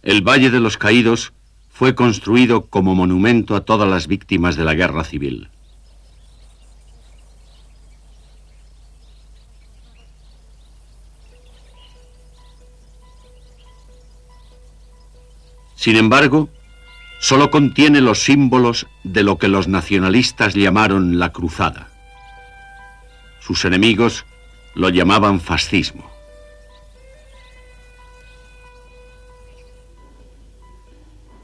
El Valle de los Caídos fue construido como monumento a todas las víctimas de la guerra civil. Sin embargo, solo contiene los símbolos de lo que los nacionalistas llamaron la cruzada. Sus enemigos lo llamaban fascismo.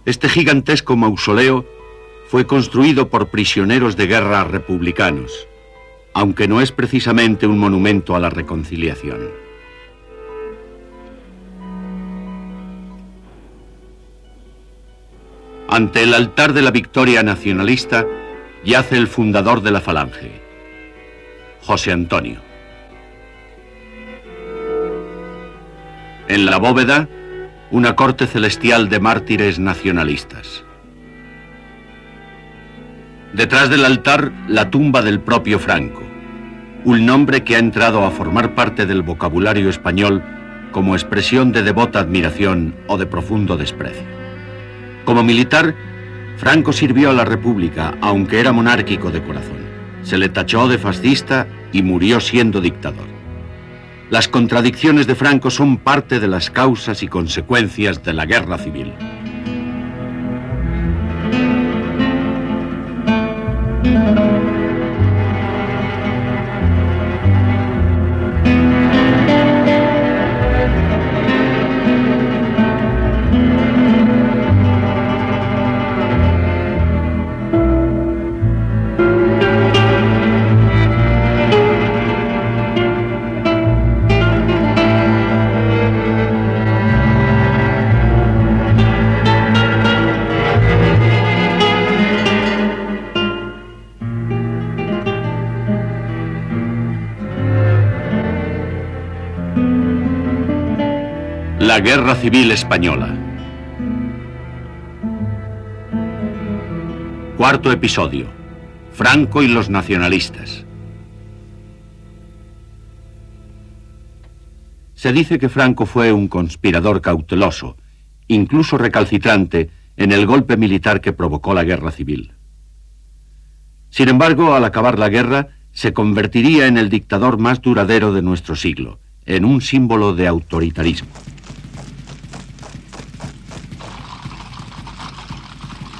Este gigantesco mausoleo fue construido por prisioneros de guerra republicanos, aunque no es precisamente un monumento a la reconciliación. Ante el altar de la victoria nacionalista yace el fundador de la Falange, José Antonio. En la bóveda, una corte celestial de mártires nacionalistas. Detrás del altar, la tumba del propio Franco, un nombre que ha entrado a formar parte del vocabulario español como expresión de devota admiración o de profundo desprecio. Como militar, Franco sirvió a la República, aunque era monárquico de corazón. Se le tachó de fascista y murió siendo dictador. Las contradicciones de Franco son parte de las causas y consecuencias de la guerra civil. La Guerra Civil Española. Cuarto episodio. Franco y los nacionalistas. Se dice que Franco fue un conspirador cauteloso, incluso recalcitrante, en el golpe militar que provocó la guerra civil. Sin embargo, al acabar la guerra, se convertiría en el dictador más duradero de nuestro siglo, en un símbolo de autoritarismo.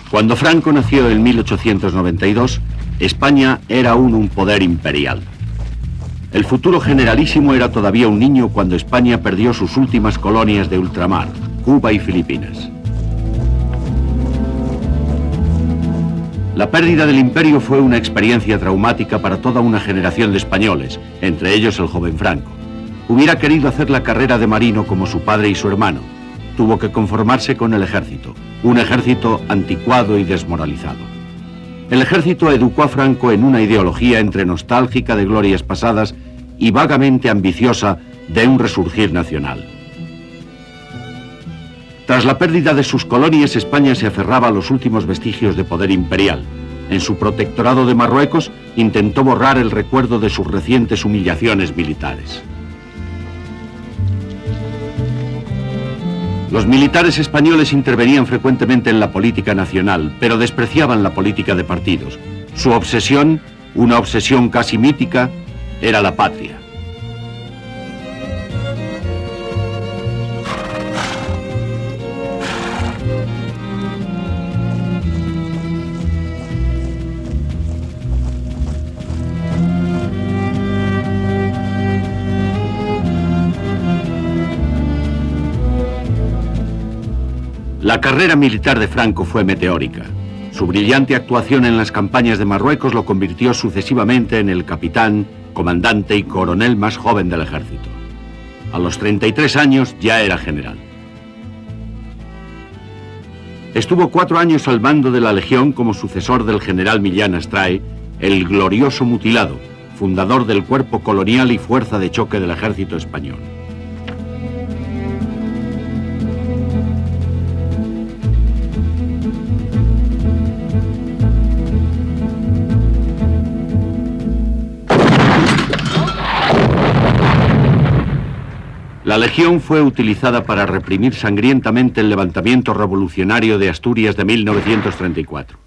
Cuando Franco nació en 1892, España era aún un poder imperial. El futuro generalísimo era todavía un niño cuando España perdió sus últimas colonias de ultramar, Cuba y Filipinas. La pérdida del imperio fue una experiencia traumática para toda una generación de españoles, entre ellos el joven Franco. Hubiera querido hacer la carrera de marino como su padre y su hermano. Tuvo que conformarse con el ejército, un ejército anticuado y desmoralizado. El ejército educó a Franco en una ideología entre nostálgica de glorias pasadas y vagamente ambiciosa de un resurgir nacional. Tras la pérdida de sus colonias, España se aferraba a los últimos vestigios de poder imperial. En su protectorado de Marruecos, intentó borrar el recuerdo de sus recientes humillaciones militares. Los militares españoles intervenían frecuentemente en la política nacional, pero despreciaban la política de partidos. Su obsesión, una obsesión casi mítica, era la patria. La carrera militar de Franco fue meteórica. Su brillante actuación en las campañas de Marruecos lo convirtió sucesivamente en el capitán, comandante y coronel más joven del ejército. A los 33 años ya era general. Estuvo 4 años al mando de la Legión como sucesor del general Millán Astray, el glorioso mutilado, fundador del cuerpo colonial y fuerza de choque del ejército español. La Legión fue utilizada para reprimir sangrientamente el levantamiento revolucionario de Asturias de 1934.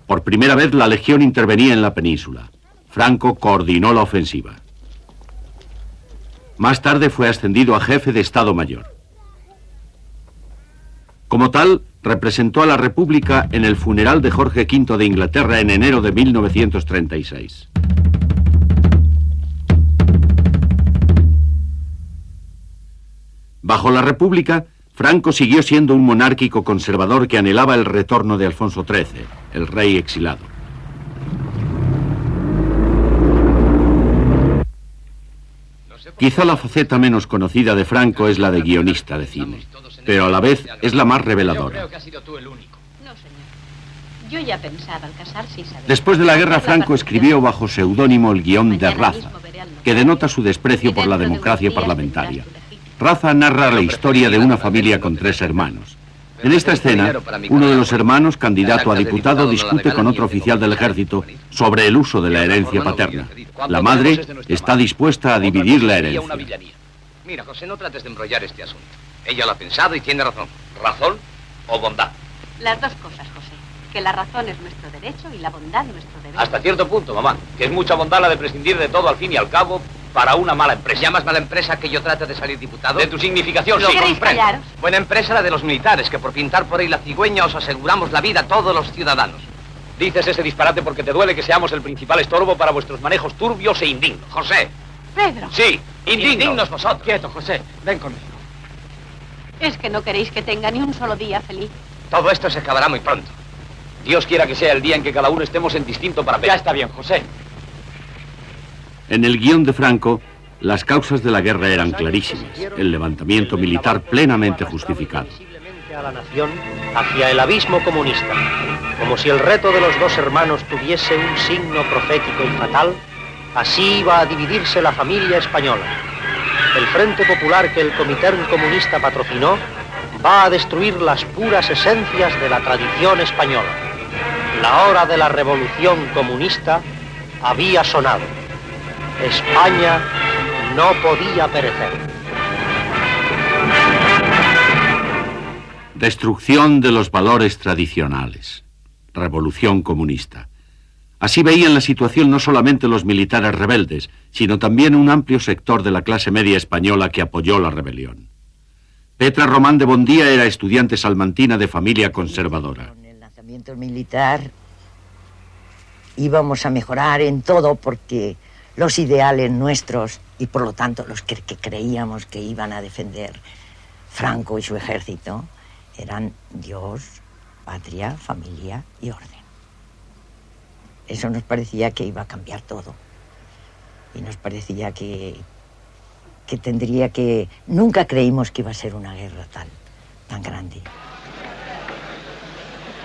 Por primera vez la Legión intervenía en la península. Franco coordinó la ofensiva. Más tarde fue ascendido a jefe de Estado Mayor. Como tal, representó a la República en el funeral de Jorge V de Inglaterra en enero de 1936. Bajo la República, Franco siguió siendo un monárquico conservador que anhelaba el retorno de Alfonso XIII, el rey exilado. Quizá la faceta menos conocida de Franco es la de guionista de cine, pero a la vez es la más reveladora. Yo ya pensaba al casarse y saber. Después de la guerra, Franco escribió bajo seudónimo el guión de Raza, que denota su desprecio por la democracia parlamentaria. Raza narra la historia de una familia con 3 hermanos. En esta escena, uno de los hermanos, candidato a diputado, discute con otro oficial del ejército sobre el uso de la herencia paterna. La madre está dispuesta a dividir la herencia. Mira, José, no trates de embrollar este asunto. Ella lo ha pensado y tiene razón. ¿Razón o bondad? Las dos cosas, José. Que la razón es nuestro derecho y la bondad nuestro deber. Hasta cierto punto, mamá. Que es mucha bondad la de prescindir de todo al fin y al cabo para una mala empresa. ¿Llamas mala empresa que yo trate de salir diputado? De tu significación, sí, comprendo. Callaros? Buena empresa la de los militares, que por pintar por ahí la cigüeña os aseguramos la vida a todos los ciudadanos. Dices ese disparate porque te duele que seamos el principal estorbo para vuestros manejos turbios e indignos. José. Pedro. Sí, indignos vosotros. Quieto, José, ven conmigo. Es que no queréis que tenga ni un solo día feliz. Todo esto se acabará muy pronto. Dios quiera que sea el día en que cada uno estemos en distinto papel. Ya está bien, José. En el guión de Franco, las causas de la guerra eran clarísimas. El levantamiento militar plenamente justificado. A la nación hacia el abismo comunista, como si el reto de los 2 hermanos tuviese un signo profético y fatal, así iba a dividirse la familia española. El Frente Popular que el Comintern comunista patrocinó va a destruir las puras esencias de la tradición española. La hora de la revolución comunista había sonado. España no podía perecer. Destrucción de los valores tradicionales. Revolución comunista. Así veían la situación no solamente los militares rebeldes, sino también un amplio sector de la clase media española que apoyó la rebelión. Petra Román de Bondía era estudiante salmantina de familia conservadora. Con el lanzamiento militar íbamos a mejorar en todo porque los ideales nuestros y por lo tanto los que creíamos que iban a defender Franco y su ejército eran Dios, patria, familia y orden. Eso nos parecía que iba a cambiar todo y nos parecía que tendría que... Nunca creímos que iba a ser una guerra tan grande.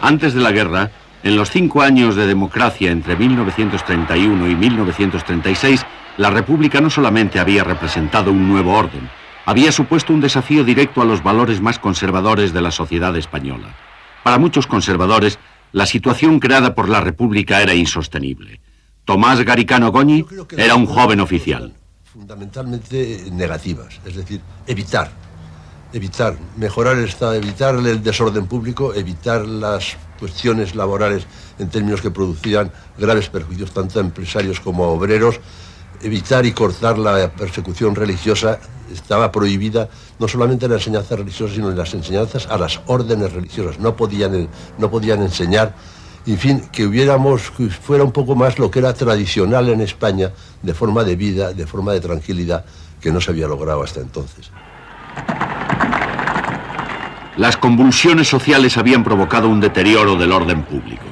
Antes de la guerra, en los 5 años de democracia entre 1931 y 1936, la República no solamente había representado un nuevo orden, había supuesto un desafío directo a los valores más conservadores de la sociedad española. Para muchos conservadores, la situación creada por la República era insostenible. Tomás Garicano Goñi era un joven oficial. Fundamentalmente negativas, es decir, evitar, mejorar el Estado, evitar el desorden público, evitar las cuestiones laborales en términos que producían graves perjuicios tanto a empresarios como a obreros, evitar y cortar la persecución religiosa. Estaba prohibida no solamente la enseñanza religiosa, sino en las enseñanzas a las órdenes religiosas. No podían enseñar, en fin, que fuera un poco más lo que era tradicional en España, de forma de vida, de forma de tranquilidad, que no se había logrado hasta entonces. Las convulsiones sociales habían provocado un deterioro del orden público.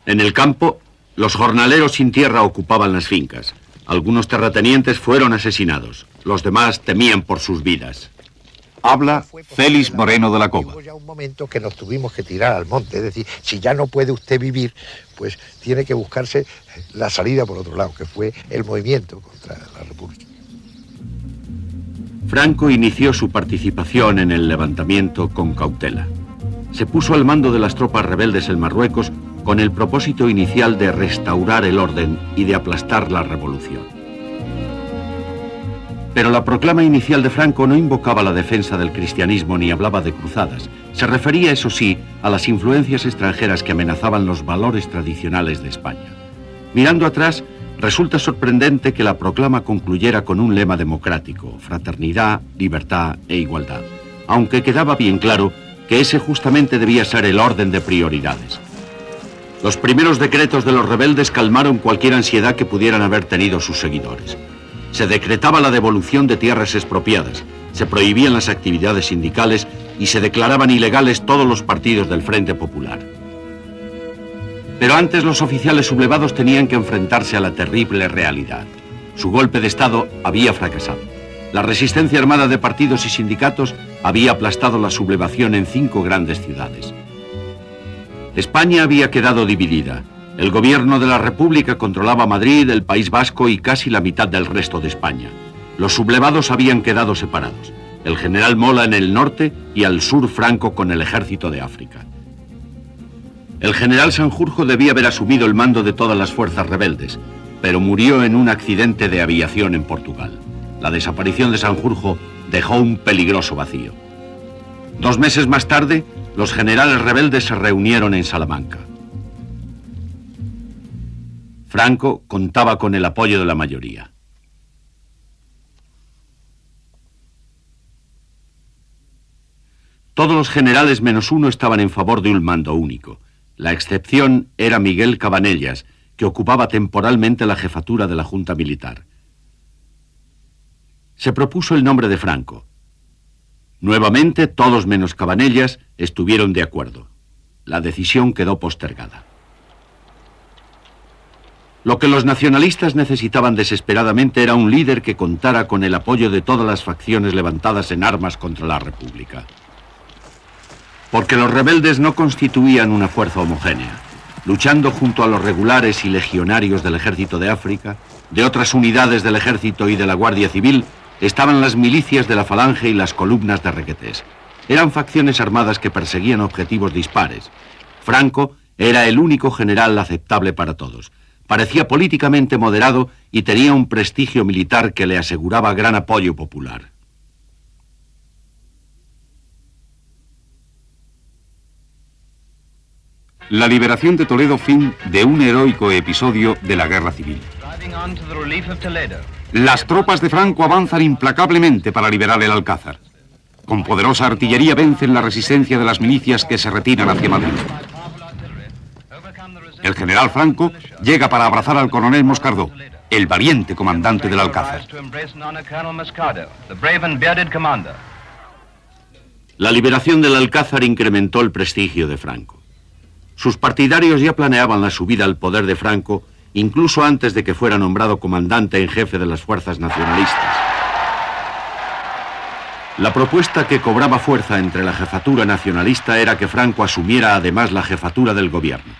En el campo, los jornaleros sin tierra ocupaban las fincas. Algunos terratenientes fueron asesinados. Los demás temían por sus vidas. Habla Félix Moreno de la Cova. Ya un momento que nos tuvimos que tirar al monte, es decir, si ya no puede usted vivir, pues tiene que buscarse la salida por otro lado, que fue el movimiento contra la República. Franco inició su participación en el levantamiento con cautela. Se puso al mando de las tropas rebeldes en Marruecos con el propósito inicial de restaurar el orden y de aplastar la revolución. Pero la proclama inicial de Franco no invocaba la defensa del cristianismo ni hablaba de cruzadas. Se refería, eso sí, a las influencias extranjeras que amenazaban los valores tradicionales de España. Mirando atrás, resulta sorprendente que la proclama concluyera con un lema democrático: fraternidad, libertad e igualdad, aunque quedaba bien claro que ese justamente debía ser el orden de prioridades. Los primeros decretos de los rebeldes calmaron cualquier ansiedad que pudieran haber tenido sus seguidores. Se decretaba la devolución de tierras expropiadas, se prohibían las actividades sindicales y se declaraban ilegales todos los partidos del Frente Popular. Pero antes los oficiales sublevados tenían que enfrentarse a la terrible realidad. Su golpe de Estado había fracasado. La resistencia armada de partidos y sindicatos había aplastado la sublevación en 5 grandes ciudades. España había quedado dividida. El gobierno de la República controlaba Madrid, el País Vasco y casi la mitad del resto de España. Los sublevados habían quedado separados. El general Mola en el norte y al sur Franco con el ejército de África. El general Sanjurjo debía haber asumido el mando de todas las fuerzas rebeldes, pero murió en un accidente de aviación en Portugal. La desaparición de Sanjurjo dejó un peligroso vacío. 2 meses más tarde, los generales rebeldes se reunieron en Salamanca. Franco contaba con el apoyo de la mayoría. Todos los generales menos uno estaban en favor de un mando único. La excepción era Miguel Cabanellas, que ocupaba temporalmente la jefatura de la Junta Militar. Se propuso el nombre de Franco. Nuevamente, todos menos Cabanellas estuvieron de acuerdo. La decisión quedó postergada. Lo que los nacionalistas necesitaban desesperadamente era un líder que contara con el apoyo de todas las facciones levantadas en armas contra la República. Porque los rebeldes no constituían una fuerza homogénea. Luchando junto a los regulares y legionarios del Ejército de África, de otras unidades del Ejército y de la Guardia Civil, estaban las milicias de la Falange y las columnas de Requetés. Eran facciones armadas que perseguían objetivos dispares. Franco era el único general aceptable para todos. Parecía políticamente moderado y tenía un prestigio militar que le aseguraba gran apoyo popular. La liberación de Toledo, fin de un heroico episodio de la Guerra Civil. Las tropas de Franco avanzan implacablemente para liberar el Alcázar. Con poderosa artillería vencen la resistencia de las milicias que se retiran hacia Madrid. El general Franco llega para abrazar al coronel Moscardó, el valiente comandante del Alcázar. La liberación del Alcázar incrementó el prestigio de Franco. Sus partidarios ya planeaban la subida al poder de Franco, incluso antes de que fuera nombrado comandante en jefe de las fuerzas nacionalistas. La propuesta que cobraba fuerza entre la jefatura nacionalista era que Franco asumiera además la jefatura del gobierno.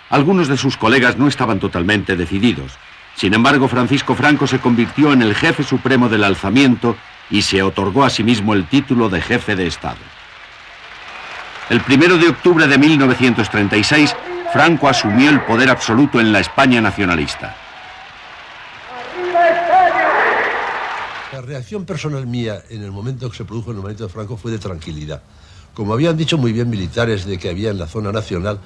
Algunos de sus colegas no estaban totalmente decididos. Sin embargo, Francisco Franco se convirtió en el jefe supremo del alzamiento y se otorgó a sí mismo el título de jefe de Estado. El 1 de octubre de 1936, Franco asumió el poder absoluto en la España nacionalista. La reacción personal mía en el momento que se produjo el nombramiento de Franco fue de tranquilidad. Como habían dicho muy bien militares de que había en la zona nacional,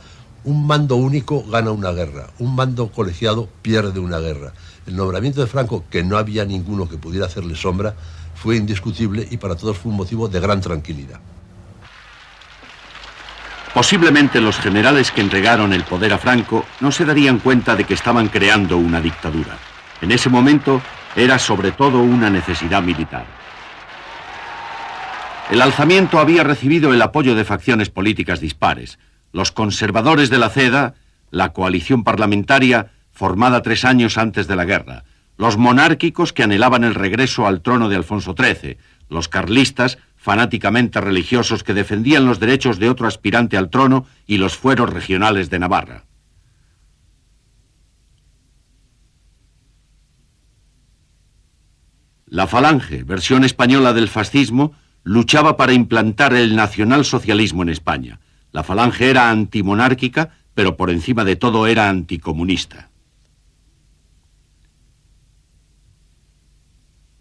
un mando único gana una guerra, un mando colegiado pierde una guerra. El nombramiento de Franco, que no había ninguno que pudiera hacerle sombra, fue indiscutible y para todos fue un motivo de gran tranquilidad. Posiblemente los generales que entregaron el poder a Franco no se darían cuenta de que estaban creando una dictadura. En ese momento era sobre todo una necesidad militar. El alzamiento había recibido el apoyo de facciones políticas dispares. Los conservadores de la CEDA, la coalición parlamentaria formada 3 años antes de la guerra, los monárquicos que anhelaban el regreso al trono de Alfonso XIII, los carlistas fanáticamente religiosos que defendían los derechos de otro aspirante al trono y los fueros regionales de Navarra. La Falange, versión española del fascismo, luchaba para implantar el nacionalsocialismo en España. La Falange era antimonárquica, pero por encima de todo era anticomunista.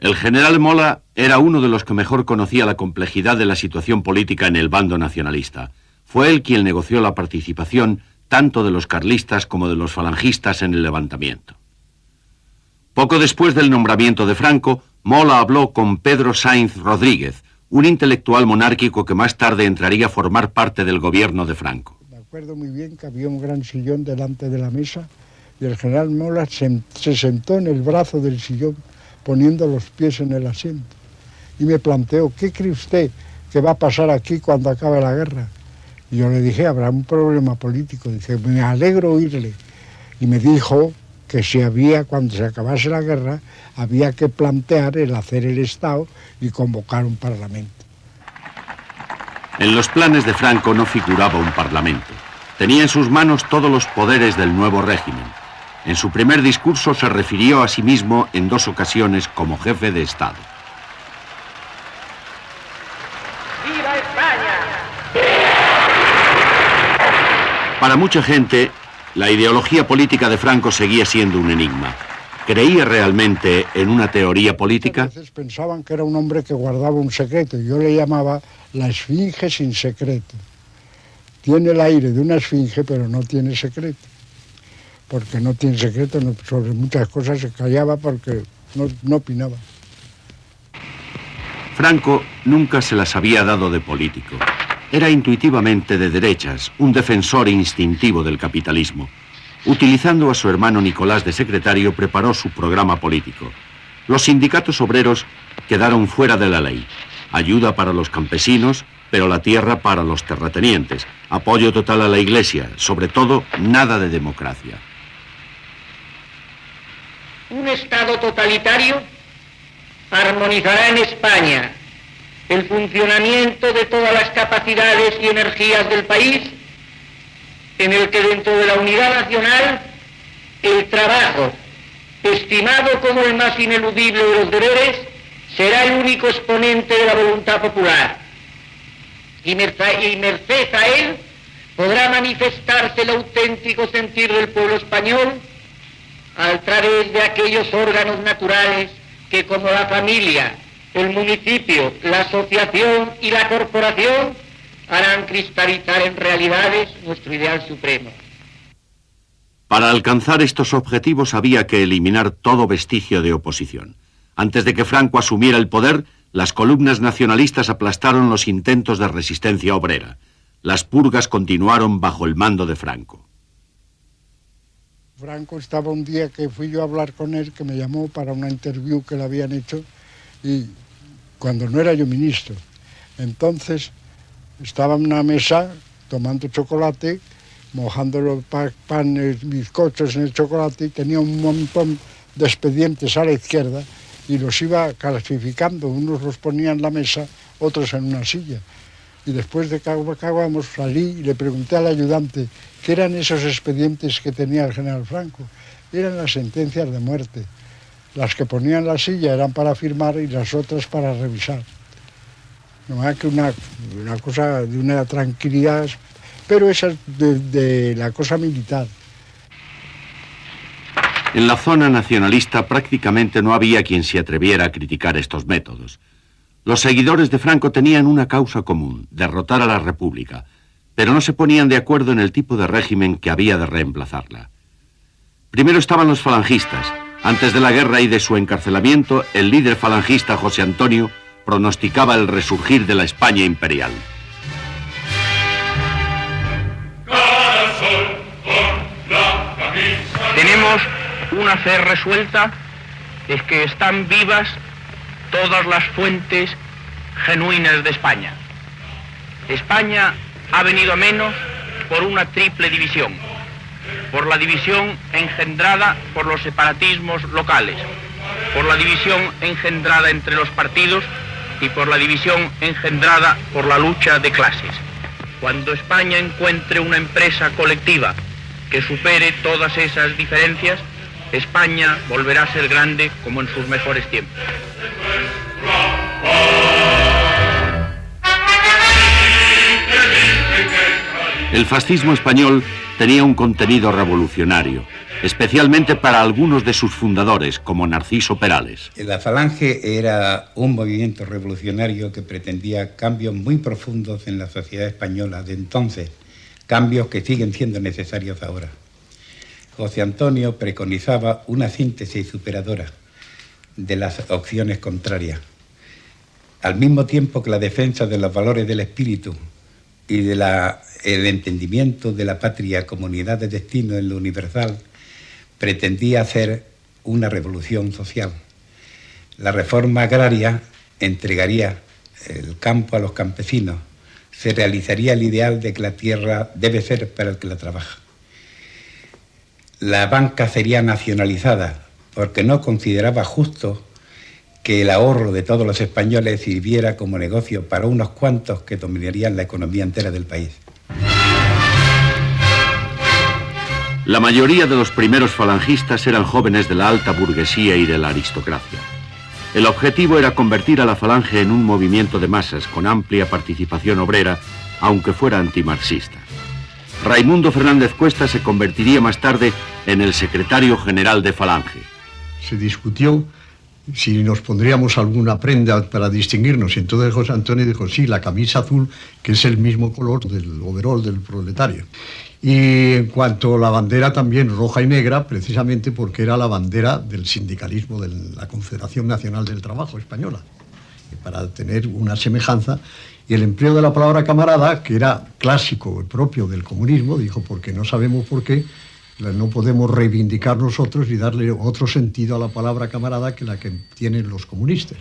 El general Mola era uno de los que mejor conocía la complejidad de la situación política en el bando nacionalista. Fue él quien negoció la participación tanto de los carlistas como de los falangistas en el levantamiento. Poco después del nombramiento de Franco, Mola habló con Pedro Sainz Rodríguez, un intelectual monárquico que más tarde entraría a formar parte del gobierno de Franco. Me acuerdo muy bien que había un gran sillón delante de la mesa y el general Mola se sentó en el brazo del sillón poniendo los pies en el asiento. Y me planteó, ¿qué cree usted que va a pasar aquí cuando acabe la guerra? Y yo le dije, habrá un problema político. Dice, me alegro oírle. Y me dijo que si había, cuando se acabase la guerra, había que plantear el hacer el Estado y convocar un parlamento. En los planes de Franco no figuraba un parlamento. Tenía en sus manos todos los poderes del nuevo régimen. En su primer discurso se refirió a sí mismo en 2 ocasiones como jefe de Estado. ¡Viva España! Para mucha gente, la ideología política de Franco seguía siendo un enigma. ¿Creía realmente en una teoría política? A veces pensaban que era un hombre que guardaba un secreto. Yo le llamaba la esfinge sin secreto. Tiene el aire de una esfinge, pero no tiene secreto. Porque no tiene secreto, sobre muchas cosas se callaba porque no opinaba. Franco nunca se las había dado de político. Era intuitivamente de derechas, un defensor instintivo del capitalismo. Utilizando a su hermano Nicolás de secretario, preparó su programa político. Los sindicatos obreros quedaron fuera de la ley. Ayuda para los campesinos, pero la tierra para los terratenientes. Apoyo total a la Iglesia, sobre todo, nada de democracia. Un Estado totalitario armonizará en España el funcionamiento de todas las capacidades y energías del país, en el que dentro de la unidad nacional el trabajo, estimado como el más ineludible de los deberes, será el único exponente de la voluntad popular. Y merced a él podrá manifestarse el auténtico sentir del pueblo español a través de aquellos órganos naturales que, como la familia, el municipio, la asociación y la corporación, harán cristalizar en realidades nuestro ideal supremo. Para alcanzar estos objetivos había que eliminar todo vestigio de oposición. Antes de que Franco asumiera el poder, las columnas nacionalistas aplastaron los intentos de resistencia obrera. Las purgas continuaron bajo el mando de Franco. Franco estaba un día que fui yo a hablar con él, que me llamó para una interview que le habían hecho, y cuando no era yo ministro. Entonces estaba en una mesa tomando chocolate, mojando los panes, bizcochos en el chocolate, y tenía un montón de expedientes a la izquierda y los iba clasificando. Unos los ponía en la mesa, otros en una silla. Y después de que acabamos, salí y le pregunté al ayudante qué eran esos expedientes que tenía el general Franco. Eran las sentencias de muerte. Las que ponía en la silla eran para firmar y las otras para revisar. No más que una cosa de una tranquilidad, pero esa es de la cosa militar. En la zona nacionalista prácticamente no había quien se atreviera a criticar estos métodos. Los seguidores de Franco tenían una causa común, derrotar a la República, pero no se ponían de acuerdo en el tipo de régimen que había de reemplazarla. Primero estaban los falangistas. Antes de la guerra y de su encarcelamiento, el líder falangista José Antonio pronosticaba el resurgir de la España imperial. Tenemos una fe resuelta, es que están vivas todas las fuentes genuinas de España. España ha venido a menos por una triple división. Por la división engendrada por los separatismos locales, por la división engendrada entre los partidos y por la división engendrada por la lucha de clases. Cuando España encuentre una empresa colectiva que supere todas esas diferencias, España volverá a ser grande como en sus mejores tiempos. El fascismo español tenía un contenido revolucionario, especialmente para algunos de sus fundadores, como Narciso Perales. La Falange era un movimiento revolucionario que pretendía cambios muy profundos en la sociedad española de entonces, cambios que siguen siendo necesarios ahora. José Antonio preconizaba una síntesis superadora de las opciones contrarias, al mismo tiempo que la defensa de los valores del espíritu y del entendimiento de la patria como unidad de destino en lo universal, pretendía hacer una revolución social. La reforma agraria entregaría el campo a los campesinos, se realizaría el ideal de que la tierra debe ser para el que la trabaja. La banca sería nacionalizada porque no consideraba justo que el ahorro de todos los españoles sirviera como negocio para unos cuantos que dominarían la economía entera del país. La mayoría de los primeros falangistas eran jóvenes de la alta burguesía y de la aristocracia. El objetivo era convertir a la Falange en un movimiento de masas con amplia participación obrera, aunque fuera antimarxista. Raimundo Fernández Cuesta se convertiría más tarde en el secretario general de Falange. Se discutió si nos pondríamos alguna prenda para distinguirnos, y entonces José Antonio dijo, sí, la camisa azul, que es el mismo color del overol del proletario. Y en cuanto a la bandera, también roja y negra, precisamente porque era la bandera del sindicalismo de la Confederación Nacional del Trabajo Española, para tener una semejanza. Y el empleo de la palabra camarada, que era clásico, propio del comunismo, dijo, porque no sabemos por qué, no podemos reivindicar nosotros y darle otro sentido a la palabra camarada que la que tienen los comunistas.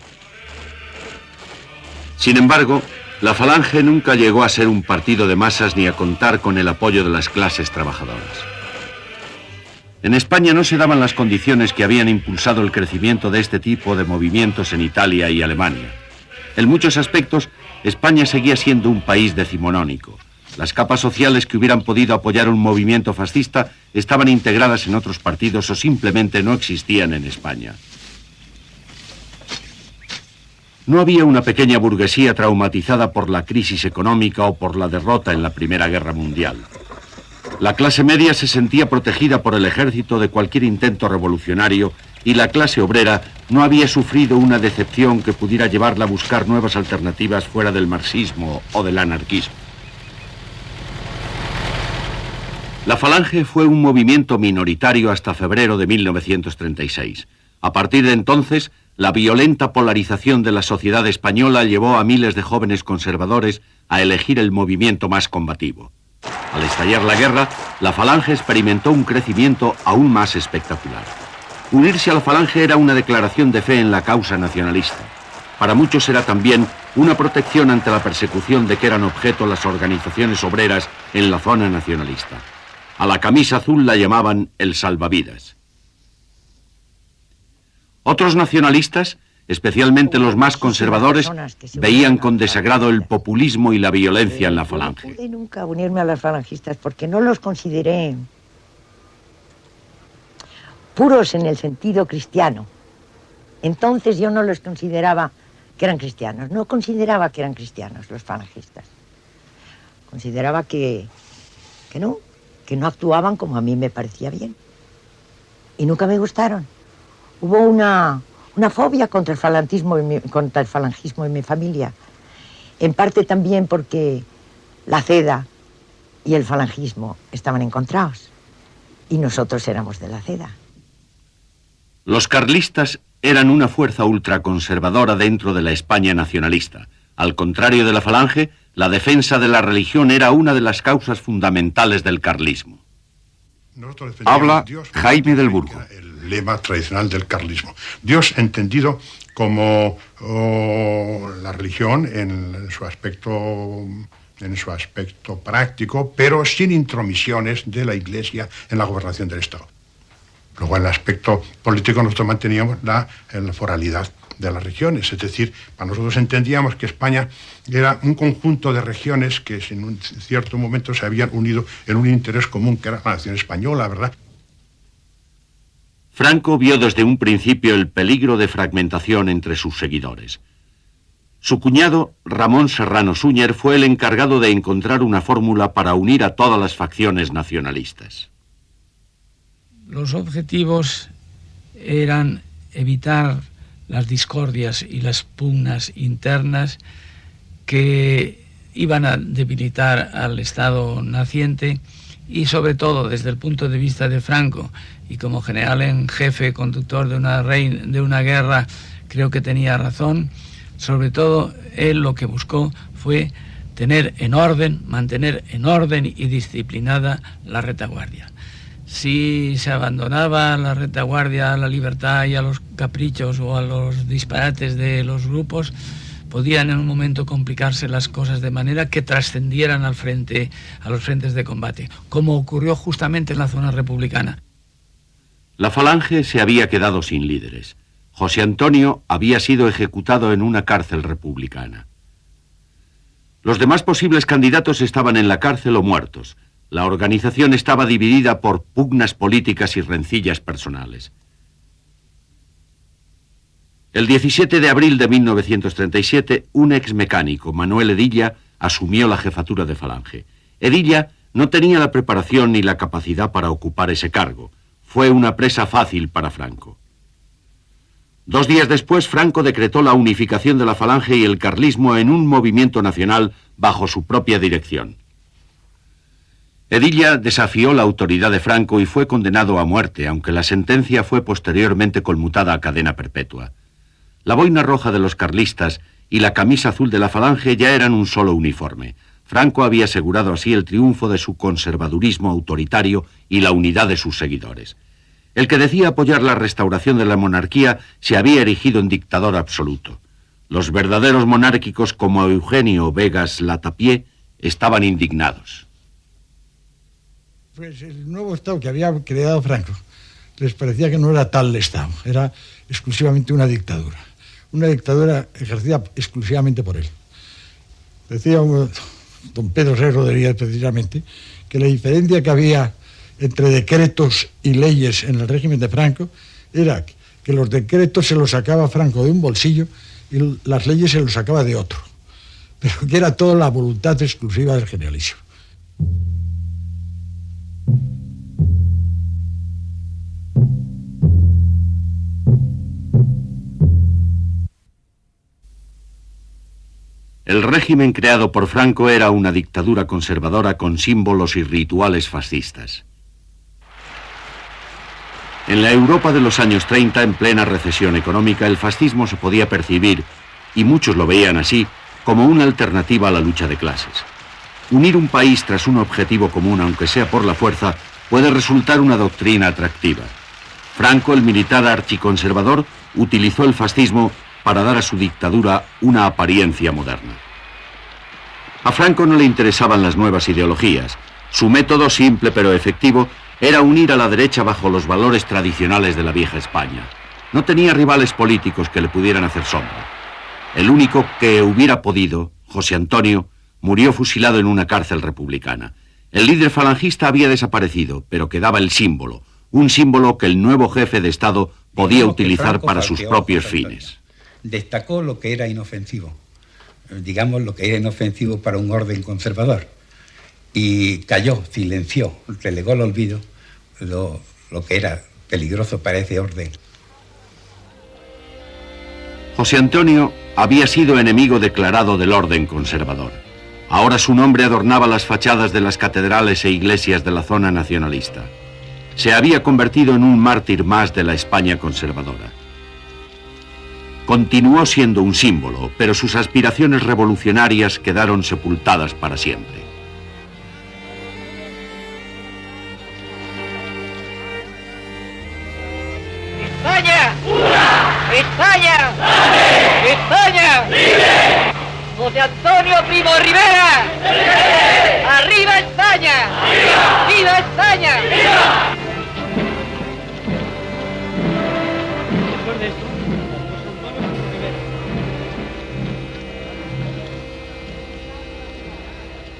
Sin embargo, la Falange nunca llegó a ser un partido de masas ni a contar con el apoyo de las clases trabajadoras. En España no se daban las condiciones que habían impulsado el crecimiento de este tipo de movimientos en Italia y Alemania. En muchos aspectos, España seguía siendo un país decimonónico. Las capas sociales que hubieran podido apoyar un movimiento fascista estaban integradas en otros partidos o simplemente no existían en España. No había una pequeña burguesía traumatizada por la crisis económica o por la derrota en la Primera Guerra Mundial. La clase media se sentía protegida por el ejército de cualquier intento revolucionario y la clase obrera no había sufrido una decepción que pudiera llevarla a buscar nuevas alternativas fuera del marxismo o del anarquismo. La Falange fue un movimiento minoritario hasta febrero de 1936. A partir de entonces, la violenta polarización de la sociedad española llevó a miles de jóvenes conservadores a elegir el movimiento más combativo. Al estallar la guerra, la Falange experimentó un crecimiento aún más espectacular. Unirse a la Falange era una declaración de fe en la causa nacionalista. Para muchos era también una protección ante la persecución de que eran objeto las organizaciones obreras en la zona nacionalista. A la camisa azul la llamaban el salvavidas. Otros nacionalistas, especialmente los más conservadores, veían con desagrado el populismo y la violencia en la Falange. No pude nunca unirme a los falangistas porque no los consideré puros en el sentido cristiano. Entonces yo no los consideraba que eran cristianos. No consideraba que eran cristianos los falangistas. Consideraba que no actuaban como a mí me parecía bien. Y nunca me gustaron. Hubo una fobia contra el falangismo en mi familia. En parte también porque la CEDA y el falangismo estaban encontrados. Y nosotros éramos de la CEDA. Los carlistas eran una fuerza ultraconservadora dentro de la España nacionalista. Al contrario de la Falange, la defensa de la religión era una de las causas fundamentales del carlismo. Habla Jaime del Burgo. El lema tradicional del carlismo. Dios entendido como la religión en su aspecto práctico, pero sin intromisiones de la Iglesia en la gobernación del Estado. Luego, en el aspecto político, nosotros manteníamos la foralidad de las regiones, es decir, para nosotros entendíamos que España era un conjunto de regiones que en un cierto momento se habían unido en un interés común, que era la nación española, ¿verdad? Franco vio desde un principio el peligro de fragmentación entre sus seguidores. Su cuñado, Ramón Serrano Súñer, fue el encargado de encontrar una fórmula para unir a todas las facciones nacionalistas. Los objetivos eran evitar las discordias y las pugnas internas que iban a debilitar al Estado naciente y, sobre todo, desde el punto de vista de Franco, y como general en jefe, conductor de una guerra, creo que tenía razón. Sobre todo, él lo que buscó fue mantener en orden y disciplinada la retaguardia. Si se abandonaba la retaguardia a la libertad y a los caprichos o a los disparates de los grupos, podían en un momento complicarse las cosas de manera que trascendieran a los frentes de combate, como ocurrió justamente en la zona republicana. La Falange se había quedado sin líderes. José Antonio había sido ejecutado en una cárcel republicana. Los demás posibles candidatos estaban en la cárcel o muertos. La organización estaba dividida por pugnas políticas y rencillas personales. El 17 de abril de 1937, un ex mecánico, Manuel Edilla, asumió la jefatura de Falange. Edilla no tenía la preparación ni la capacidad para ocupar ese cargo. Fue una presa fácil para Franco. 2 días después, Franco decretó la unificación de la Falange y el carlismo en un movimiento nacional bajo su propia dirección. Edilla desafió la autoridad de Franco y fue condenado a muerte, aunque la sentencia fue posteriormente conmutada a cadena perpetua. La boina roja de los carlistas y la camisa azul de la Falange ya eran un solo uniforme. Franco había asegurado así el triunfo de su conservadurismo autoritario y la unidad de sus seguidores. El que decía apoyar la restauración de la monarquía se había erigido en dictador absoluto. Los verdaderos monárquicos como Eugenio Vegas Latapié estaban indignados. Pues el nuevo Estado que había creado Franco les parecía que no era tal Estado, era exclusivamente una dictadura ejercida exclusivamente por él. Decía don Pedro C. Rodríguez precisamente que la diferencia que había entre decretos y leyes en el régimen de Franco era que los decretos se los sacaba Franco de un bolsillo y las leyes se los sacaba de otro, pero que era toda la voluntad exclusiva del Generalísimo. El régimen creado por Franco era una dictadura conservadora con símbolos y rituales fascistas. En la Europa de los años 30, en plena recesión económica, el fascismo se podía percibir, y muchos lo veían así, como una alternativa a la lucha de clases. Unir un país tras un objetivo común, aunque sea por la fuerza, puede resultar una doctrina atractiva. Franco, el militar archiconservador, utilizó el fascismo para dar a su dictadura una apariencia moderna. A Franco no le interesaban las nuevas ideologías. Su método, simple pero efectivo, era unir a la derecha bajo los valores tradicionales de la vieja España. No tenía rivales políticos que le pudieran hacer sombra. El único que hubiera podido, José Antonio, murió fusilado en una cárcel republicana. El líder falangista había desaparecido, pero quedaba el símbolo, un símbolo que el nuevo jefe de Estado podía utilizar para sus propios fines. Destacó lo que era inofensivo, digamos lo que era inofensivo para un orden conservador, y calló, silenció, relegó al olvido lo que era peligroso para ese orden. José Antonio había sido enemigo declarado del orden conservador. Ahora su nombre adornaba las fachadas de las catedrales e iglesias de la zona nacionalista. Se había convertido en un mártir más de la España conservadora. Continuó siendo un símbolo, pero sus aspiraciones revolucionarias quedaron sepultadas para siempre. ¡España! ¡Ura! ¡España! ¡Dale! ¡España! ¡Vive! ¡José Antonio Primo Rivera! ¡Vive! ¡Arriba España! ¡Viva! ¡Viva España! ¡Viva! Después de esto,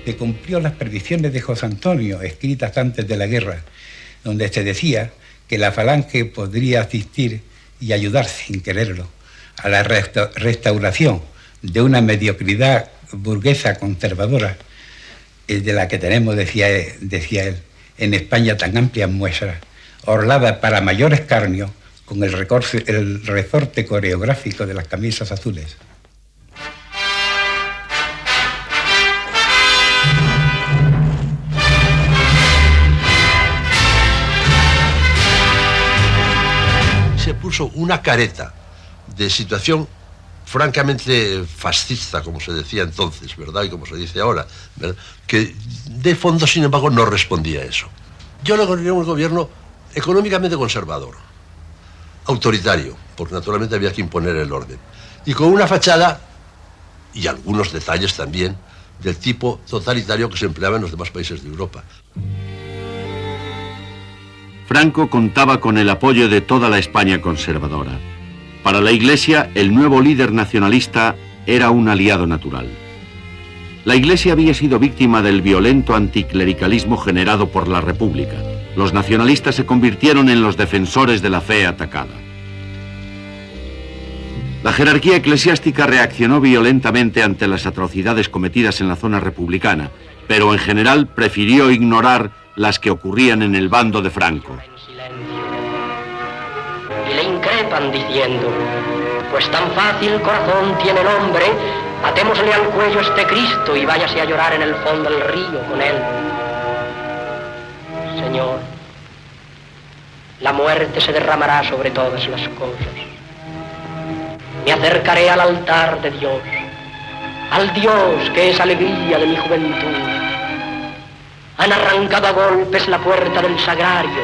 que cumplió las predicciones de José Antonio, escritas antes de la guerra, donde se decía que la Falange podría asistir y ayudar, sin quererlo, a la restauración de una mediocridad burguesa conservadora, de la que tenemos, decía él, en España tan amplias muestras, orlada para mayor escarnio con el resorte coreográfico de las camisas azules. Se puso una careta de situación francamente fascista, como se decía entonces, ¿verdad? Y como se dice ahora, ¿verdad? Que de fondo, sin embargo, no respondía a eso. Yo lo considero un gobierno económicamente conservador, autoritario, porque naturalmente había que imponer el orden, y con una fachada, y algunos detalles también, del tipo totalitario que se empleaba en los demás países de Europa. Franco contaba con el apoyo de toda la España conservadora. Para la Iglesia, el nuevo líder nacionalista era un aliado natural. La Iglesia había sido víctima del violento anticlericalismo generado por la República. Los nacionalistas se convirtieron en los defensores de la fe atacada. La jerarquía eclesiástica reaccionó violentamente ante las atrocidades cometidas en la zona republicana, pero en general prefirió ignorar las que ocurrían en el bando de Franco. Y le increpan diciendo: pues tan fácil corazón tiene el hombre, atémosle al cuello este Cristo y váyase a llorar en el fondo del río con él. Señor, la muerte se derramará sobre todas las cosas. Me acercaré al altar de Dios, al Dios que es alegría de mi juventud. Han arrancado a golpes la puerta del sagrario,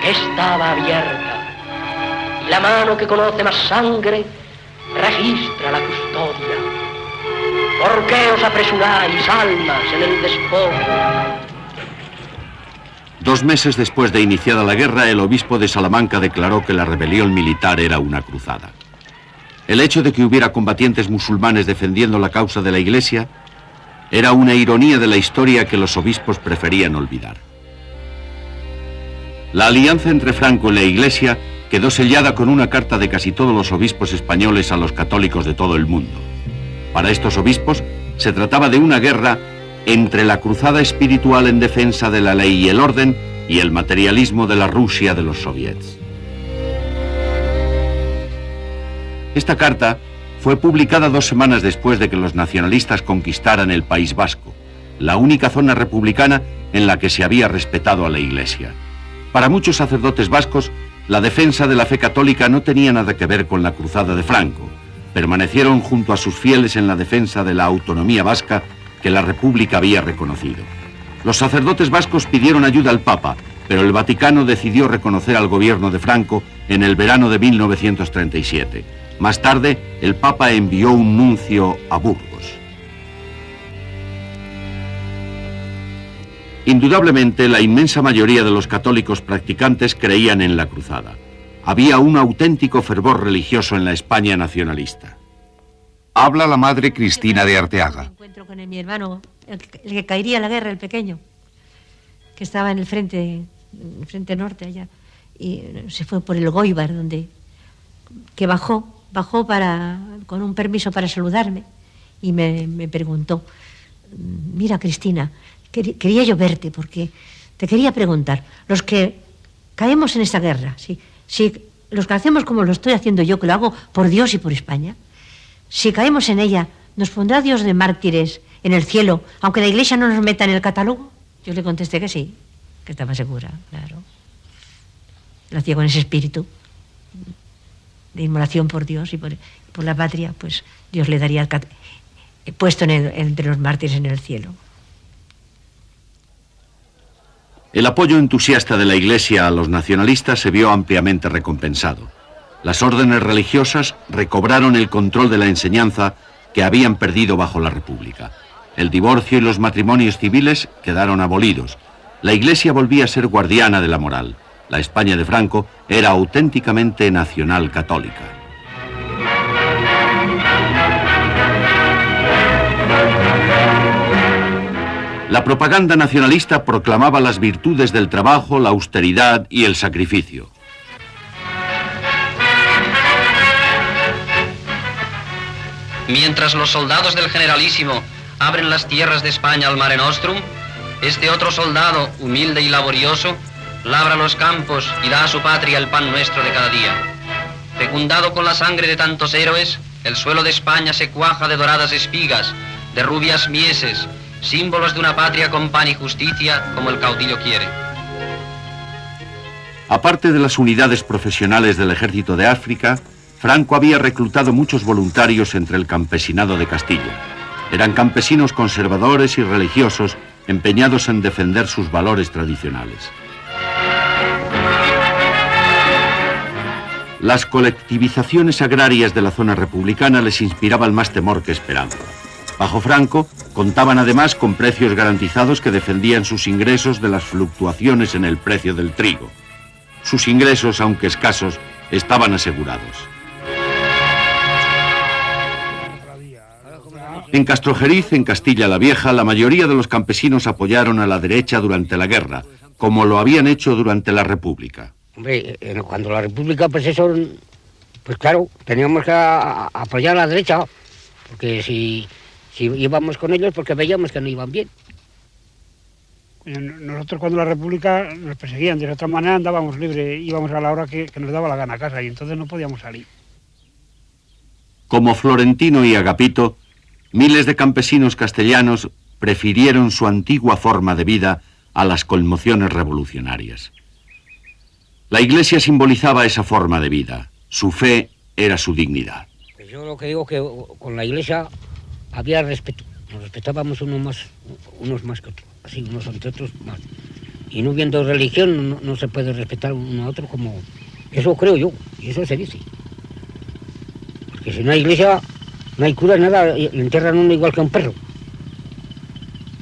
que estaba abierta, y la mano que conoce más sangre registra la custodia. ¿Por qué os apresuráis, almas, en el despojo? 2 meses después de iniciada la guerra, el obispo de Salamanca declaró que la rebelión militar era una cruzada. El hecho de que hubiera combatientes musulmanes defendiendo la causa de la Iglesia era una ironía de la historia que los obispos preferían olvidar. La alianza entre Franco y la Iglesia quedó sellada con una carta de casi todos los obispos españoles a los católicos de todo el mundo. Para estos obispos se trataba de una guerra entre la cruzada espiritual en defensa de la ley y el orden y el materialismo de la Rusia de los soviets. Esta carta fue publicada 2 semanas después de que los nacionalistas conquistaran el País Vasco, la única zona republicana en la que se había respetado a la Iglesia. Para muchos sacerdotes vascos, la defensa de la fe católica no tenía nada que ver con la cruzada de Franco. Permanecieron junto a sus fieles en la defensa de la autonomía vasca que la República había reconocido. Los sacerdotes vascos pidieron ayuda al Papa, pero el Vaticano decidió reconocer al gobierno de Franco en el verano de 1937. Más tarde, el Papa envió un nuncio a Burgos. Indudablemente, la inmensa mayoría de los católicos practicantes creían en la cruzada. Había un auténtico fervor religioso en la España nacionalista. Habla la madre Cristina de Arteaga. Encuentro con mi hermano, el que caería en la guerra, el pequeño, que estaba en el frente norte allá, y se fue por el Goibar, que bajó con un permiso para saludarme, y me preguntó: mira, Cristina, quería yo verte porque te quería preguntar, los que caemos en esta guerra, si los que hacemos como lo estoy haciendo yo, que lo hago por Dios y por España, si caemos en ella, ¿nos pondrá Dios de mártires en el cielo, aunque la Iglesia no nos meta en el catálogo? Yo le contesté que sí, que estaba segura, claro. Lo hacía con ese espíritu de inmolación por Dios y por la patria, pues Dios le daría puesto entre los mártires en el cielo. El apoyo entusiasta de la Iglesia a los nacionalistas se vio ampliamente recompensado. Las órdenes religiosas recobraron el control de la enseñanza que habían perdido bajo la República. El divorcio y los matrimonios civiles quedaron abolidos. La Iglesia volvía a ser guardiana de la moral. La España de Franco era auténticamente nacional católica. La propaganda nacionalista proclamaba las virtudes del trabajo, la austeridad y el sacrificio. Mientras los soldados del Generalísimo abren las tierras de España al Mare Nostrum, este otro soldado, humilde y laborioso, labra los campos y da a su patria el pan nuestro de cada día. Fecundado con la sangre de tantos héroes, el suelo de España se cuaja de doradas espigas, de rubias mieses, símbolos de una patria con pan y justicia como el caudillo quiere. Aparte de las unidades profesionales del Ejército de África, Franco había reclutado muchos voluntarios entre el campesinado de Castilla. Eran campesinos conservadores y religiosos empeñados en defender sus valores tradicionales. Las colectivizaciones agrarias de la zona republicana les inspiraban más temor que esperanza. Bajo Franco, contaban además con precios garantizados que defendían sus ingresos de las fluctuaciones en el precio del trigo. Sus ingresos, aunque escasos, estaban asegurados. En Castrojeriz, en Castilla la Vieja, la mayoría de los campesinos apoyaron a la derecha durante la guerra, como lo habían hecho durante la República. Hombre, cuando la República, pues eso, pues claro, teníamos que apoyar a la derecha, porque si íbamos con ellos, porque veíamos que no iban bien. Nosotros cuando la República nos perseguían, de otra manera andábamos libres, íbamos a la hora que nos daba la gana a casa y entonces no podíamos salir. Como Florentino y Agapito, miles de campesinos castellanos prefirieron su antigua forma de vida a las conmociones revolucionarias. La Iglesia simbolizaba esa forma de vida. Su fe era su dignidad. Yo lo que digo que con la Iglesia había respeto. Nos respetábamos unos más que otros. Así, unos entre otros más. Y no viendo religión, no se puede respetar uno a otro como... Eso creo yo, y eso se dice. Porque si no hay iglesia, no hay cura, nada, le entierran uno igual que a un perro.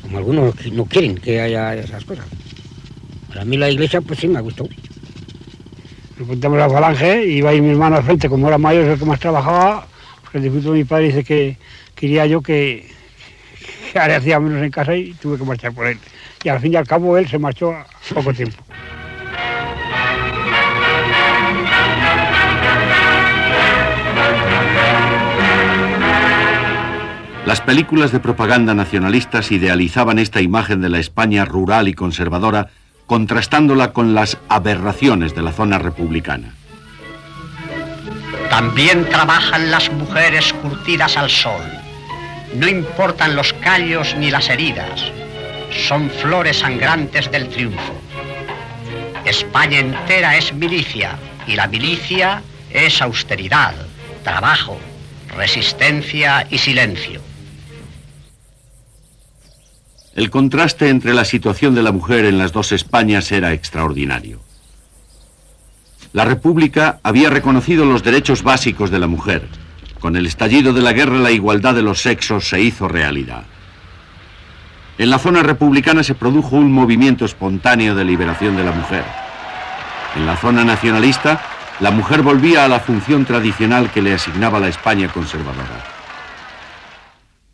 Como algunos no quieren que haya esas cosas. Para mí la iglesia, pues sí, me ha gustado. Nos juntamos la falange y iba a ir mi hermano al frente, como era mayor, es el que más trabajaba, porque el difunto de mi padre dice que quería yo que ahora hacía menos en casa y tuve que marchar por él. Y al fin y al cabo él se marchó a poco tiempo. Las películas de propaganda nacionalistas idealizaban esta imagen de la España rural y conservadora, contrastándola con las aberraciones de la zona republicana. También trabajan las mujeres curtidas al sol. No importan los callos ni las heridas. Son flores sangrantes del triunfo. España entera es milicia y la milicia es austeridad, trabajo, resistencia y silencio. El contraste entre la situación de la mujer en las dos Españas era extraordinario. La República había reconocido los derechos básicos de la mujer. Con el estallido de la guerra, la igualdad de los sexos se hizo realidad. En la zona republicana se produjo un movimiento espontáneo de liberación de la mujer. En la zona nacionalista, la mujer volvía a la función tradicional que le asignaba la España conservadora.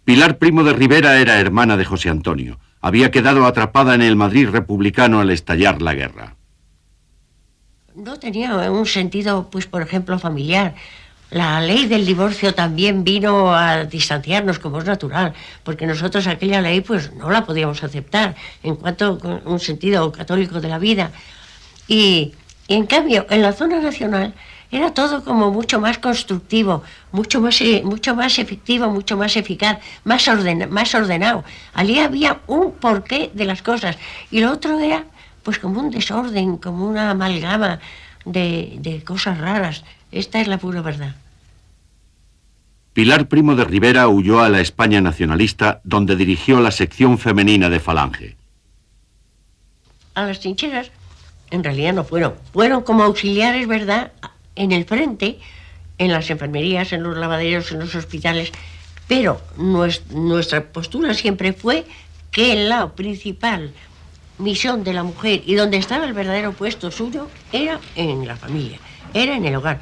Pilar Primo de Rivera era hermana de José Antonio. Había quedado atrapada en el Madrid republicano al estallar la guerra. No tenía un sentido, pues, por ejemplo, familiar. La ley del divorcio también vino a distanciarnos, como es natural, porque nosotros aquella ley pues no la podíamos aceptar en cuanto a un sentido católico de la vida. Y en cambio, en la zona nacional era todo como mucho más constructivo, mucho más efectivo, mucho más eficaz, más ordenado. Allí había un porqué de las cosas y lo otro era pues como un desorden, como una amalgama de cosas raras. Esta es la pura verdad. Pilar Primo de Rivera huyó a la España nacionalista, donde dirigió la sección femenina de Falange. A las trincheras, en realidad no fueron. Fueron como auxiliares, ¿verdad?, en el frente, en las enfermerías, en los lavaderos, en los hospitales. Pero nuestra postura siempre fue que la principal misión de la mujer y donde estaba el verdadero puesto suyo era en la familia, era en el hogar.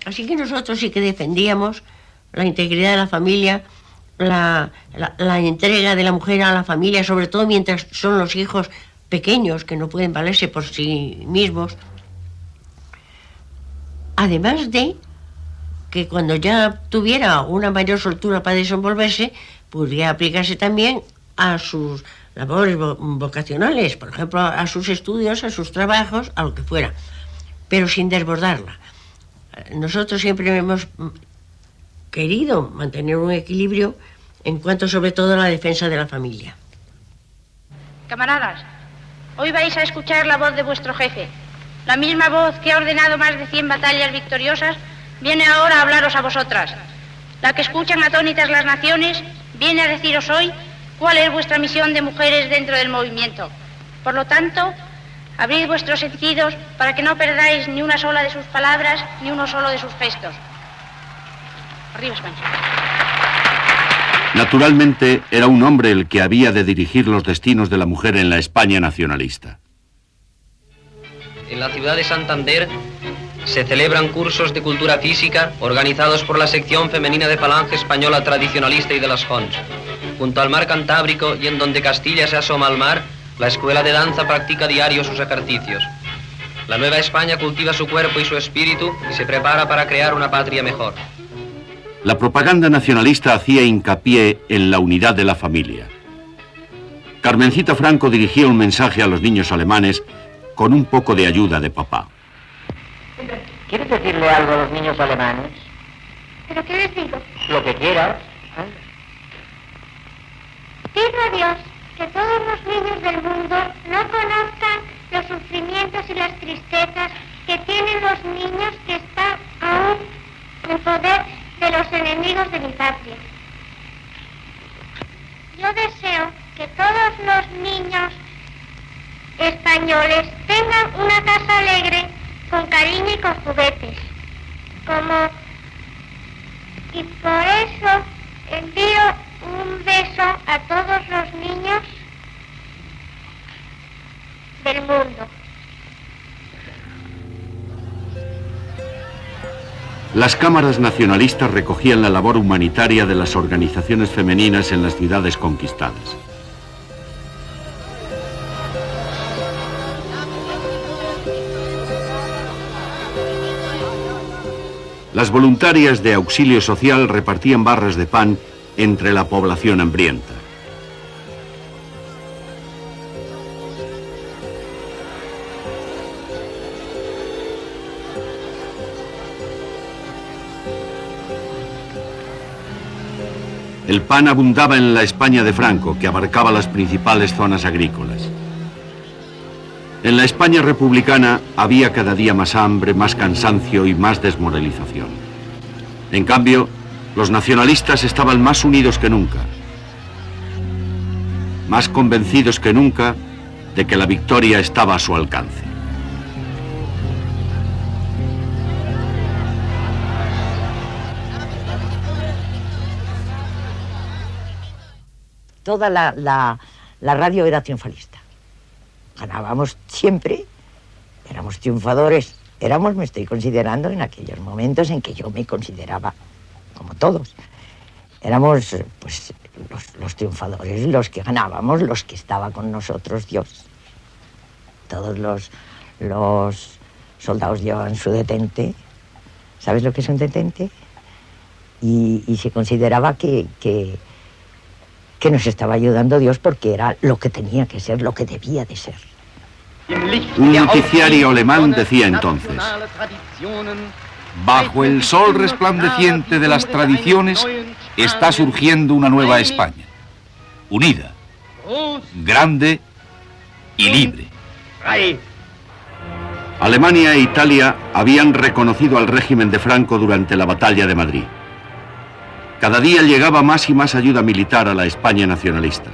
Así que nosotros sí que defendíamos la integridad de la familia, la entrega de la mujer a la familia, sobre todo mientras son los hijos pequeños que no pueden valerse por sí mismos. Además de que cuando ya tuviera una mayor soltura para desenvolverse, podría aplicarse también a sus labores vocacionales, por ejemplo, a sus estudios, a sus trabajos, a lo que fuera, pero sin desbordarla. Nosotros siempre hemos querido mantener un equilibrio en cuanto sobre todo a la defensa de la familia. Camaradas, hoy vais a escuchar la voz de vuestro jefe. La misma voz que ha ordenado más de 100 batallas victoriosas viene ahora a hablaros a vosotras. La que escuchan atónitas las naciones viene a deciros hoy cuál es vuestra misión de mujeres dentro del movimiento. Por lo tanto, abrid vuestros sentidos para que no perdáis ni una sola de sus palabras ni uno solo de sus gestos. Arriba España. Naturalmente, era un hombre el que había de dirigir los destinos de la mujer en la España nacionalista. En la ciudad de Santander se celebran cursos de cultura física organizados por la sección femenina de Falange Española Tradicionalista y de las Jons. Junto al mar Cantábrico y en donde Castilla se asoma al mar, la escuela de danza practica diario sus ejercicios. La Nueva España cultiva su cuerpo y su espíritu y se prepara para crear una patria mejor. La propaganda nacionalista hacía hincapié en la unidad de la familia. Carmencita Franco dirigía un mensaje a los niños alemanes con un poco de ayuda de papá. ¿Quieres decirle algo a los niños alemanes? ¿Pero qué les digo? Lo que quieras. Pido a Dios que todos los niños del mundo no conozcan los sufrimientos y las tristezas que tienen los niños que están aún en poder de los enemigos de mi patria. Yo deseo que todos los niños españoles tengan una casa alegre, con cariño y con juguetes. Y por eso envío un beso a todos los niños del mundo. Las cámaras nacionalistas recogían la labor humanitaria de las organizaciones femeninas en las ciudades conquistadas. Las voluntarias de auxilio social repartían barras de pan entre la población hambrienta. El pan abundaba en la España de Franco, que abarcaba las principales zonas agrícolas. En la España republicana había cada día más hambre, más cansancio y más desmoralización. En cambio, los nacionalistas estaban más unidos que nunca, más convencidos que nunca de que la victoria estaba a su alcance. Toda la radio era triunfalista. Ganábamos siempre, éramos triunfadores. Me estoy considerando en aquellos momentos en que yo me consideraba como todos. Éramos pues los triunfadores, los que ganábamos, los que estaba con nosotros Dios. Todos los soldados llevaban su detente. ¿Sabes lo que es un detente? Y se consideraba que nos estaba ayudando Dios porque era lo que tenía que ser, lo que debía de ser. Un noticiario alemán decía entonces: bajo el sol resplandeciente de las tradiciones está surgiendo una nueva España, unida, grande y libre. Alemania e Italia habían reconocido al régimen de Franco durante la batalla de Madrid. Cada día llegaba más y más ayuda militar a la España nacionalista.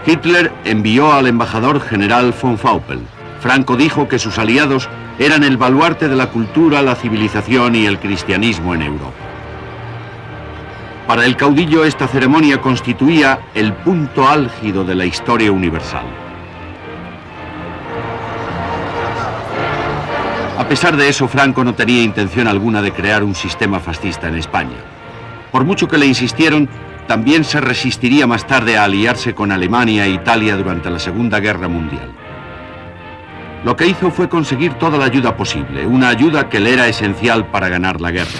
Hitler envió al embajador general von Faupel. Franco dijo que sus aliados eran el baluarte de la cultura, la civilización y el cristianismo en Europa. Para el caudillo, esta ceremonia constituía el punto álgido de la historia universal. A pesar de eso, Franco no tenía intención alguna de crear un sistema fascista en España. Por mucho que le insistieron, también se resistiría más tarde a aliarse con Alemania e Italia durante la Segunda Guerra Mundial. Lo que hizo fue conseguir toda la ayuda posible, una ayuda que le era esencial para ganar la guerra.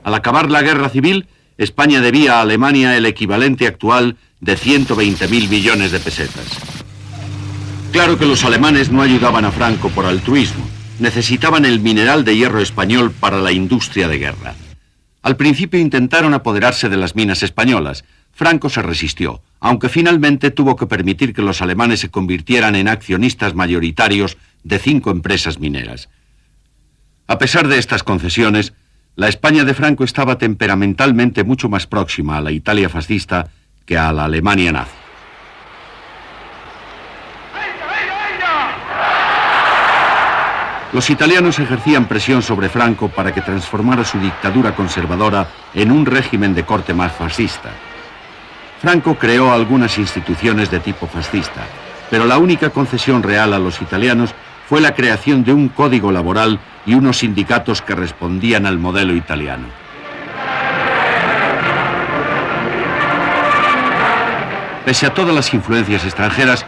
Al acabar la guerra civil, España debía a Alemania el equivalente actual de 120.000 millones de pesetas. Claro que los alemanes no ayudaban a Franco por altruismo. Necesitaban el mineral de hierro español para la industria de guerra. Al principio intentaron apoderarse de las minas españolas. Franco se resistió, aunque finalmente tuvo que permitir que los alemanes se convirtieran en accionistas mayoritarios de 5 empresas mineras. A pesar de estas concesiones, la España de Franco estaba temperamentalmente mucho más próxima a la Italia fascista que a la Alemania nazi. Los italianos ejercían presión sobre Franco para que transformara su dictadura conservadora en un régimen de corte más fascista. Franco creó algunas instituciones de tipo fascista, pero la única concesión real a los italianos fue la creación de un código laboral y unos sindicatos que respondían al modelo italiano. Pese a todas las influencias extranjeras,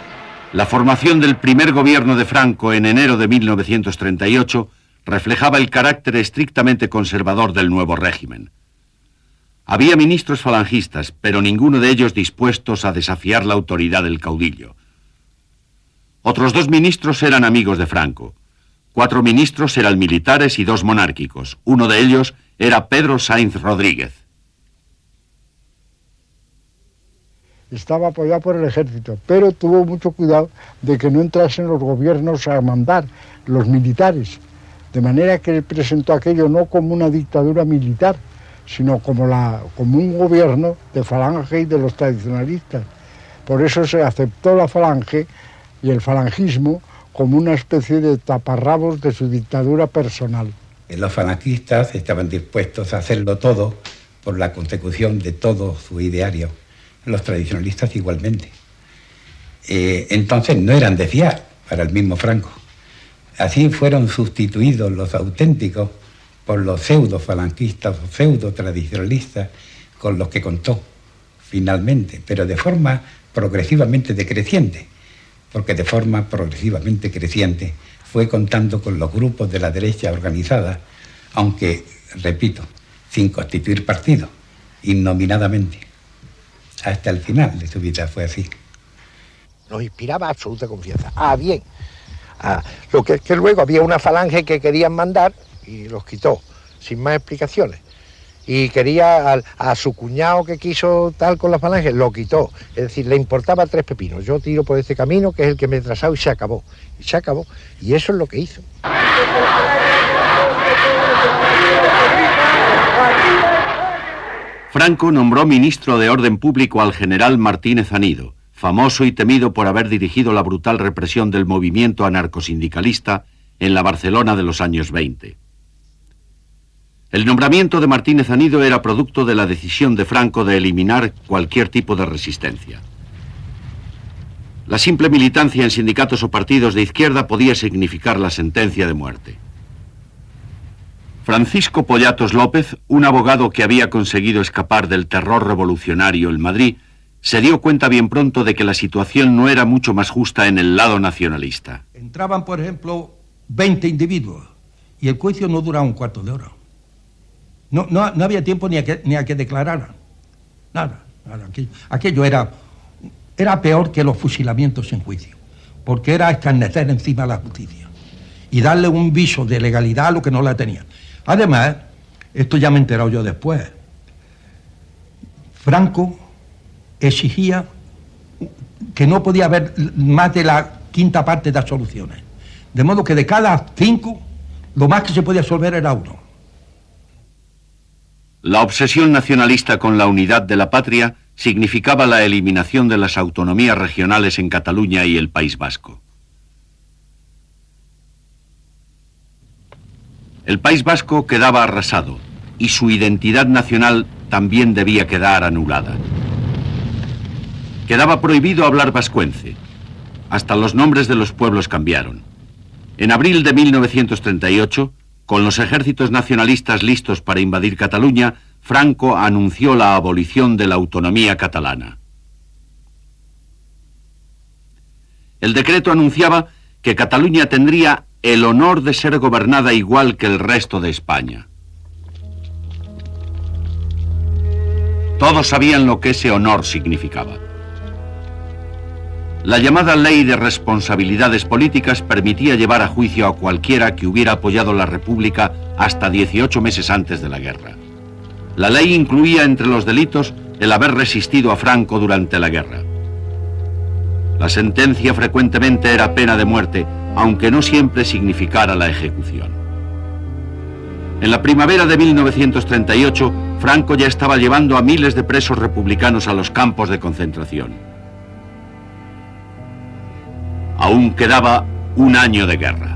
la formación del primer gobierno de Franco en enero de 1938 reflejaba el carácter estrictamente conservador del nuevo régimen. Había ministros falangistas, pero ninguno de ellos dispuestos a desafiar la autoridad del caudillo. Otros 2 ministros eran amigos de Franco. 4 ministros eran militares y 2 monárquicos. Uno de ellos era Pedro Sainz Rodríguez. Estaba apoyado por el ejército, pero tuvo mucho cuidado de que no entrasen los gobiernos a mandar, los militares. De manera que él presentó aquello no como una dictadura militar, sino como un gobierno de falange y de los tradicionalistas. Por eso se aceptó la falange y el falangismo como una especie de taparrabos de su dictadura personal. Los falangistas estaban dispuestos a hacerlo todo por la consecución de todo su ideario. Los tradicionalistas igualmente. Entonces no eran de fiar para el mismo Franco. Así fueron sustituidos los auténticos por los pseudo-falangistas o pseudo-tradicionalistas con los que contó finalmente, pero de forma progresivamente decreciente, porque de forma progresivamente creciente fue contando con los grupos de la derecha organizada, aunque, repito, sin constituir partido, innominadamente. Hasta el final de su vida fue así. Nos inspiraba absoluta confianza. Bien. Lo que es que luego había una falange que querían mandar y los quitó, sin más explicaciones. Y quería a su cuñado que quiso tal con la falange, lo quitó. Es decir, le importaba 3 pepinos. Yo tiro por este camino, que es el que me he trazado, y se acabó. Y se acabó. Y eso es lo que hizo. Franco nombró ministro de Orden Público al general Martínez Anido, famoso y temido por haber dirigido la brutal represión del movimiento anarcosindicalista en la Barcelona de los años 20. El nombramiento de Martínez Anido era producto de la decisión de Franco de eliminar cualquier tipo de resistencia. La simple militancia en sindicatos o partidos de izquierda podía significar la sentencia de muerte. Francisco Pollatos López, un abogado que había conseguido escapar del terror revolucionario en Madrid, se dio cuenta bien pronto de que la situación no era mucho más justa en el lado nacionalista. Entraban, por ejemplo, 20 individuos y el juicio no duraba un cuarto de hora. No había tiempo ni a que declararan. Nada. Aquello era peor que los fusilamientos sin juicio, porque era escarnecer encima de la justicia y darle un viso de legalidad a lo que no la tenían. Además, esto ya me he enterado yo después, Franco exigía que no podía haber más de la quinta parte de absoluciones. De modo que de cada 5, lo más que se podía absolver era 1. La obsesión nacionalista con la unidad de la patria significaba la eliminación de las autonomías regionales en Cataluña y el País Vasco. El País Vasco quedaba arrasado y su identidad nacional también debía quedar anulada. Quedaba prohibido hablar vascuence. Hasta los nombres de los pueblos cambiaron. En abril de 1938, con los ejércitos nacionalistas listos para invadir Cataluña, Franco anunció la abolición de la autonomía catalana. El decreto anunciaba que Cataluña tendría el honor de ser gobernada igual que el resto de España. Todos sabían lo que ese honor significaba. La llamada Ley de Responsabilidades Políticas permitía llevar a juicio a cualquiera que hubiera apoyado la República hasta 18 meses antes de la guerra. La ley incluía entre los delitos el haber resistido a Franco durante la guerra. La sentencia frecuentemente era pena de muerte, aunque no siempre significara la ejecución. En la primavera de 1938, Franco ya estaba llevando a miles de presos republicanos a los campos de concentración. Aún quedaba un año de guerra.